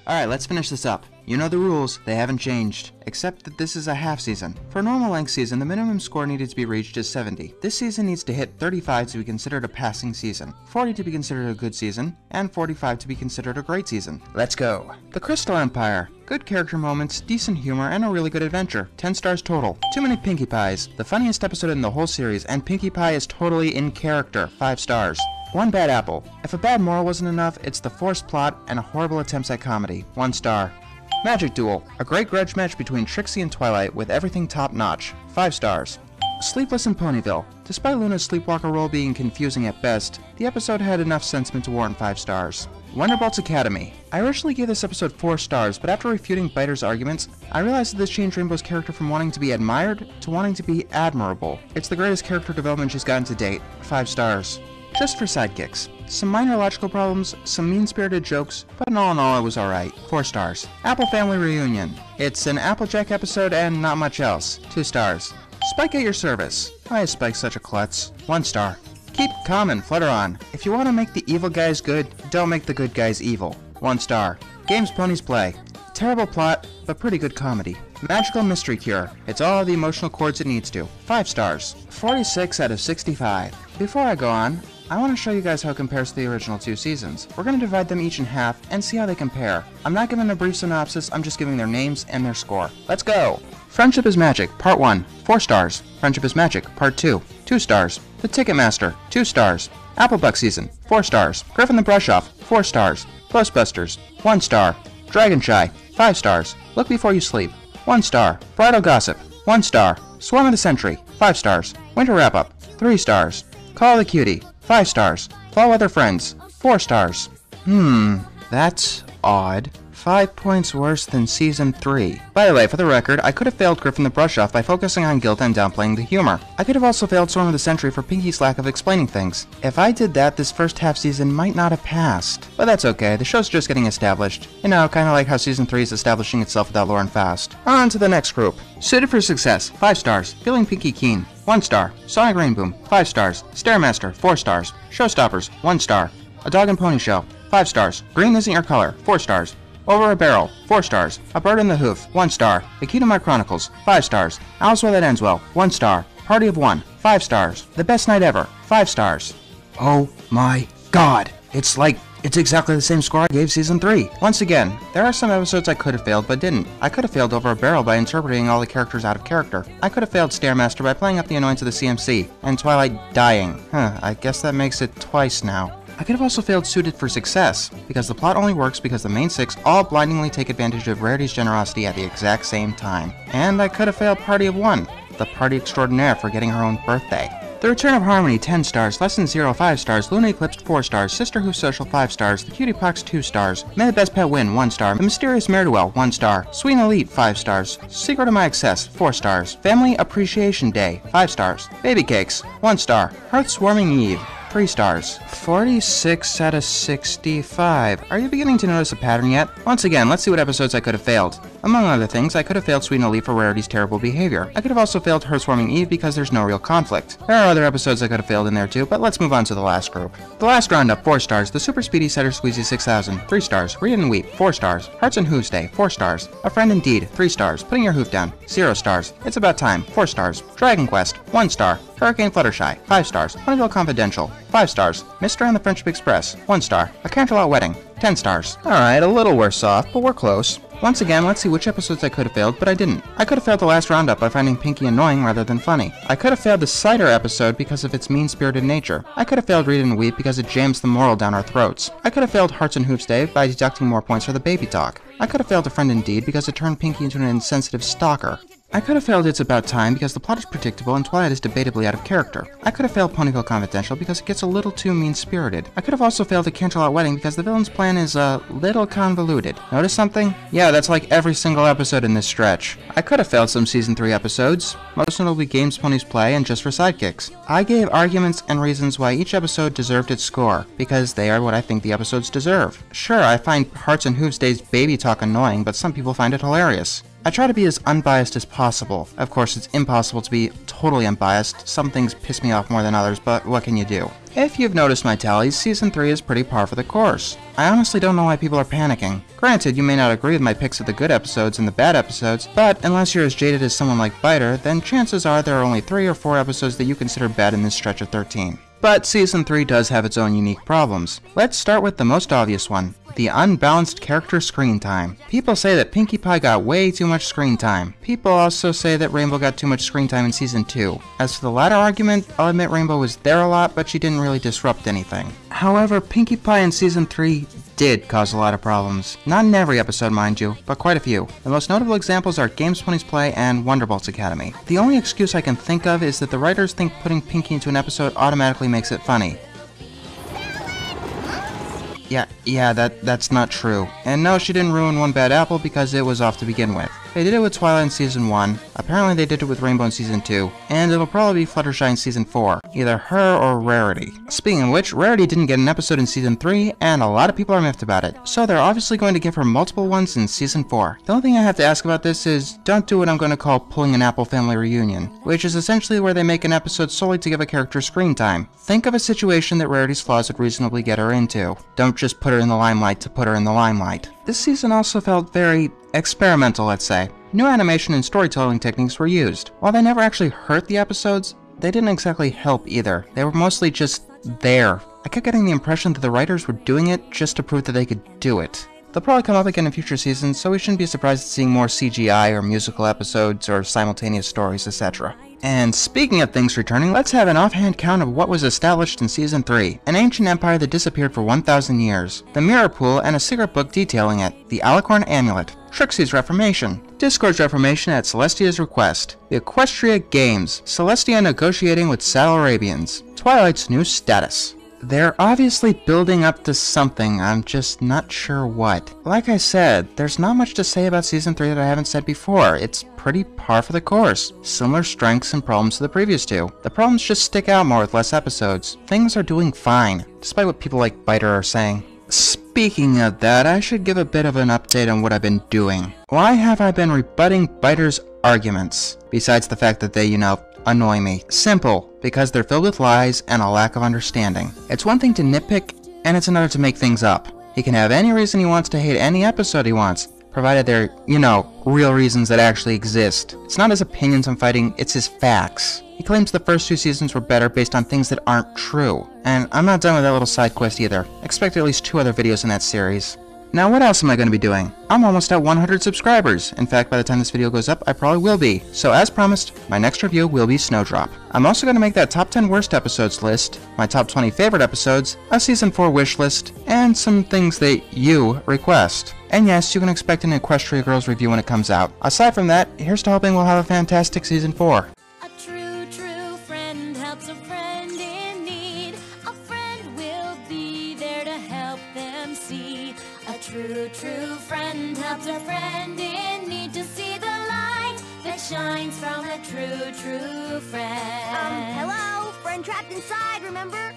Alright, let's finish this up. You know the rules, they haven't changed. Except that this is a half season. For a normal length season, the minimum score needed to be reached is 70. This season needs to hit 35 to be considered a passing season, 40 to be considered a good season, and 45 to be considered a great season. Let's go. The Crystal Empire. Good character moments, decent humor, and a really good adventure. 10 stars total. Too many Pinkie Pies. The funniest episode in the whole series, and Pinkie Pie is totally in character. 5 stars. One bad apple. If a bad moral wasn't enough, it's the forced plot and horrible attempts at comedy. 1 star. Magic Duel. A great grudge match between Trixie and Twilight with everything top-notch. 5 stars. Sleepless in Ponyville. Despite Luna's sleepwalker role being confusing at best, the episode had enough sentiment to warrant 5 stars. Wonderbolt's Academy. I originally gave this episode 4 stars, but after refuting Biter's arguments, I realized that this changed Rainbow's character from wanting to be admired to wanting to be admirable. It's the greatest character development she's gotten to date. 5 stars. Just for sidekicks. Some minor logical problems, some mean-spirited jokes, but all in all it was alright. 4 stars. Apple Family Reunion. It's an Applejack episode and not much else. 2 stars. Spike at your service. Why is Spike such a klutz? 1 star. Keep calm and flutter on. If you want to make the evil guys good, don't make the good guys evil. 1 star. Games Ponies Play. Terrible plot, but pretty good comedy. Magical Mystery Cure. It's all the emotional chords it needs to. 5 stars. 46 out of 65. Before I go on, I want to show you guys how it compares to the original 2 seasons. We're going to divide them each in half and see how they compare. I'm not giving a brief synopsis, I'm just giving their names and their score. Let's go! Friendship is Magic, Part 1, 4 stars. Friendship is Magic, Part 2, 2 stars. The Ticketmaster, 2 stars. Applebuck Season, 4 stars. Griffin the Brush Off, 4 stars. Ghostbusters, 1 star. Dragonshy, 5 stars. Look Before You Sleep, 1 star. Bridal Gossip, 1 star. Swarm of the Century, 5 stars. Winter Wrap Up, 3 stars. Call of the Cutie, 5 stars. Fall Weather Friends, 4 stars. That's odd. 5 points worse than Season 3. By the way, for the record, I could have failed Griffin the Brush Off by focusing on guilt and downplaying the humor. I could have also failed Swarm of the Century for Pinkie's lack of explaining things. If I did that, this first half season might not have passed. But that's okay, the show's just getting established. You know, kinda like how Season 3 is establishing itself without Lauren Fast. On to the next group. Suited for Success, 5 stars. Feeling Pinkie Keen, 1 star. Sonic Rainboom, 5 stars. Stairmaster, 4 stars. Showstoppers, 1 star. A Dog and Pony Show, 5 stars. Green Isn't Your Color, 4 stars. Over a Barrel, 4 stars. A Bird in the Hoof, 1 star. The Key to My Chronicles, 5 stars. All's Well That Ends Well, 1 star. Party of 1, 5 stars. The Best Night Ever, 5 stars. Oh my god! It's exactly the same score I gave Season 3. Once again, there are some episodes I could have failed but didn't. I could have failed Over a Barrel by interpreting all the characters out of character. I could have failed Stairmaster by playing up the annoyance of the CMC, and Twilight dying. I guess that makes it twice now. I could have also failed Suited for Success, because the plot only works because the main 6 all blindingly take advantage of Rarity's generosity at the exact same time. And I could have failed Party of 1, the party extraordinaire for getting her own birthday. The Return of Harmony, 10 stars. Lesson Zero, 5 stars. Luna Eclipsed, 4 stars. Sister Who Social, 5 stars. The Cutie Pox, 2 stars. May the Best Pet Win, 1 star. The Mysterious Mare-do-Well, 1 star. Sweet and Elite, 5 stars. Secret of My Excess, 4 stars. Family Appreciation Day, 5 stars. Baby Cakes, 1 star. Hearth's Warming Eve, 3 stars. 46 out of 65. Are you beginning to notice a pattern yet? Once again, let's see what episodes I could have failed. Among other things, I could have failed Sweet and Elite for Rarity's terrible behavior. I could have also failed Hearth's Warming Eve because there's no real conflict. There are other episodes I could have failed in there too, but let's move on to the last group. The last roundup, 4 stars. The Super Speedy Setter Squeezy 6000, 3 stars. Read and Weep, 4 stars. Hearts and Hooves Day, 4 stars. A Friend Indeed, 3 stars. Putting Your Hoof Down, 0 stars. It's About Time, 4 stars. Dragon Quest, 1 star. Hurricane Fluttershy, 5 stars. Ponyville Confidential, 5 stars. Mister and the Friendship Express, 1 star. A Canterlot Wedding, 10 stars. Alright, a little worse off, but we're close. Once again, let's see which episodes I could have failed, but I didn't. I could have failed the last roundup by finding Pinkie annoying rather than funny. I could have failed the Cider episode because of its mean-spirited nature. I could have failed Read and Weep because it jams the moral down our throats. I could have failed Hearts and Hoops Day by deducting more points for the baby talk. I could have failed A Friend Indeed because it turned Pinkie into an insensitive stalker. I could have failed It's About Time because the plot is predictable and Twilight is debatably out of character. I could have failed Ponyville Confidential because it gets a little too mean-spirited. I could have also failed A Canterlot Wedding because the villain's plan is a little convoluted. Notice something? Yeah, that's like every single episode in this stretch. I could have failed some Season 3 episodes, most notably Games Ponies Play and Just for Sidekicks. I gave arguments and reasons why each episode deserved its score, because they are what I think the episodes deserve. Sure, I find Hearts and Hooves Day's baby talk annoying, but some people find it hilarious. I try to be as unbiased as possible. Of course, it's impossible to be totally unbiased. Some things piss me off more than others, but what can you do? If you've noticed my tallies, Season 3 is pretty par for the course. I honestly don't know why people are panicking. Granted, you may not agree with my picks of the good episodes and the bad episodes, but unless you're as jaded as someone like Biter, then chances are there are only 3 or 4 episodes that you consider bad in this stretch of 13. But Season 3 does have its own unique problems. Let's start with the most obvious one, the unbalanced character screen time. People say that Pinkie Pie got way too much screen time. People also say that Rainbow got too much screen time in Season 2. As for the latter argument, I'll admit Rainbow was there a lot, but she didn't really disrupt anything. However, Pinkie Pie in Season 3 did cause a lot of problems. Not in every episode, mind you, but quite a few. The most notable examples are Games Ponies Play and Wonderbolts Academy. The only excuse I can think of is that the writers think putting Pinkie into an episode automatically makes it funny. Yeah, that's not true. And no, she didn't ruin One Bad Apple because it was off to begin with. They did it with Twilight in Season 1, apparently they did it with Rainbow in Season 2, and it'll probably be Fluttershy in Season 4. Either her or Rarity. Speaking of which, Rarity didn't get an episode in Season 3, and a lot of people are miffed about it. So they're obviously going to give her multiple ones in Season 4. The only thing I have to ask about this is, don't do what I'm going to call pulling an Apple Family reunion, which is essentially where they make an episode solely to give a character screen time. Think of a situation that Rarity's flaws would reasonably get her into. Don't just put her in the limelight to put her in the limelight. This season also felt very experimental, let's say. New animation and storytelling techniques were used. While they never actually hurt the episodes, they didn't exactly help either. They were mostly just there. I kept getting the impression that the writers were doing it just to prove that they could do it. They'll probably come up again in future seasons, so we shouldn't be surprised at seeing more CGI or musical episodes or simultaneous stories, etc. And speaking of things returning, let's have an offhand count of what was established in Season 3. An ancient empire that disappeared for 1,000 years. The Mirror Pool and a secret book detailing it. The Alicorn Amulet. Trixie's Reformation. Discord's Reformation at Celestia's request. The Equestria Games. Celestia negotiating with Saddle Arabians. Twilight's new status. They're obviously building up to something, I'm just not sure what. Like I said, there's not much to say about Season 3 that I haven't said before. It's pretty par for the course. Similar strengths and problems to the previous two. The problems just stick out more with less episodes. Things are doing fine, despite what people like Biter are saying. Speaking of that, I should give a bit of an update on what I've been doing. Why have I been rebutting Biter's arguments? Besides the fact that they, annoy me. Simple, because they're filled with lies and a lack of understanding. It's one thing to nitpick, and it's another to make things up. He can have any reason he wants to hate any episode he wants, provided they're, real reasons that actually exist. It's not his opinions I'm fighting, it's his facts. He claims the first 2 seasons were better based on things that aren't true. And I'm not done with that little side quest either. Expect at least 2 other videos in that series. Now what else am I going to be doing? I'm almost at 100 subscribers. In fact, by the time this video goes up, I probably will be. So as promised, my next review will be Snowdrop. I'm also going to make that top 10 worst episodes list, my top 20 favorite episodes, a Season 4 wish list, and some things that you request. And yes, you can expect an Equestria Girls review when it comes out. Aside from that, here's to hoping we'll have a fantastic Season 4. A true friend helps a friend in need. A friend will be there to help them see. A true friend helps a friend in need to see the light that shines from a true friend. Hello? Friend trapped inside, remember?